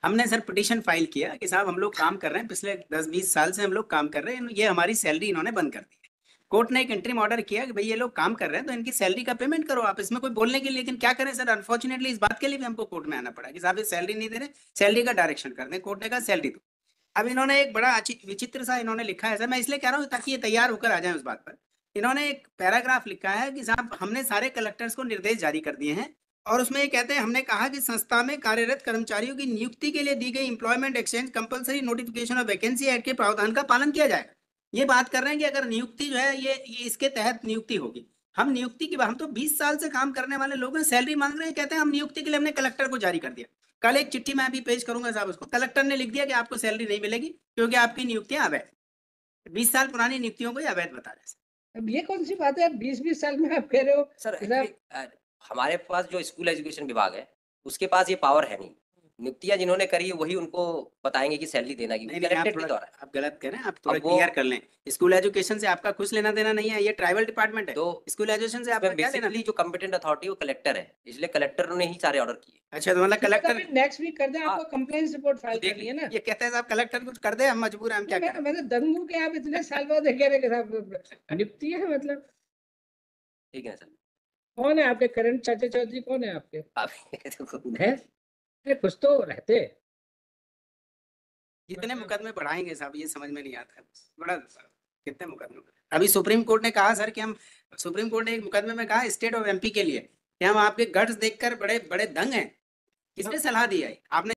हमने sir petition file किया कि साहब हम लोग काम कर रहे हैं, पिछले 10-20 साल से हम लोग काम कर रहे हैं, ये हमारी सैलरी इन्होंने बंद कर दी है। कोर्ट ने एक इंटरिम ऑर्डर किया कि भाई ये लोग काम कर रहे हैं तो इनकी सैलरी का पेमेंट करो आप, इसमें कोई बोलने के लिए। लेकिन क्या करें सर, अनफॉर्चुनेटली इस बात के लिए भी हमको कोर्ट में आना पड़ा कि साहब ये सैलरी नहीं दे रहे, सैलरी का डायरेक्शन कर दें। कोर्ट ने कहा सैलरी दो। अब इन्होंने एक बड़ा विचित्र सा इन्होंने लिखा है सर, मैं इसलिए कह रहा हूँ ताकि ये तैयार होकर आ जाए उस बात पर। इन्होंने एक पैराग्राफ लिखा है कि साहब हमने सारे कलेक्टर्स को निर्देश जारी कर दिए हैं, और उसमें ये कहते हैं हमने कहा कि संस्था में कार्यरत कर्मचारियों की नियुक्ति के लिए दी गई employment exchange compulsory notification of vacancy act के प्रावधान का पालन किया जाएगा। ये बात कर रहे हैं कि अगर नियुक्ति जो है ये इसके तहत नियुक्ति होगी। हम नियुक्ति की, हम तो 20 साल से काम करने वाले लोग हैं, सैलरी मांग रहे हैं, कहते हैं हम नियुक्ति के लिए हमने कलेक्टर को जारी कर दिया। कल एक चिट्ठी मैं अभी पेश करूंगा साहब उसको, कलेक्टर ने लिख दिया कि आपको सैलरी नहीं मिलेगी क्योंकि आपकी नियुक्तियां अवैध, 20 साल पुरानी नियुक्तियों को अवैध बता रहे। अब ये कौन सी बात है, 20-20 साल में आप कह रहे हो? सर हमारे पास जो स्कूल एजुकेशन विभाग है उसके पास ये पावर है नहीं। नियुक्तियां जिन्होंने करी है वही उनको बताएंगे कि सैलरी देना की। आप गलत कह रहे हैं, आप थोड़ा क्लियर कर लें। स्कूल एजुकेशन से आपका कुछ लेना देना नहीं है, ये ट्राइबल डिपार्टमेंट है। तो स्कूल एजुकेशन से आपका क्या लेना? जो कॉम्पिटेंट अथॉरिटी वो कलेक्टर है, इसलिए कलेक्टर ने ही सारे ऑर्डर किए। अच्छा, तो मतलब कलेक्टर नेक्स्ट वीक कर दे, आपको कंप्लेंट रिपोर्ट फाइल करनी है ना। ये कहते हैं साहब कलेक्टर कुछ कर दे, हम मजबूर हैं, हम क्या करें। मैं तो दंग हूं कि आप इतने साल बाद कह रहे हैं साहब नियुक्ति है, मतलब ठीक है सर। कौन है आपके करंट चाचा चौधरी, कौन है आपके? है कुछ तो रहते। कितने मुकदमे बढ़ाएंगे साहब, ये समझ में नहीं आता है। बड़ा कितने मुकदमे अभी सुप्रीम कोर्ट ने कहा सर कि हम, सुप्रीम कोर्ट ने एक मुकदमे में कहा स्टेट ऑफ एमपी के लिए कि हम आपके गट्स देखकर बड़े बड़े दंग हैं। किसने सलाह दी है? आपने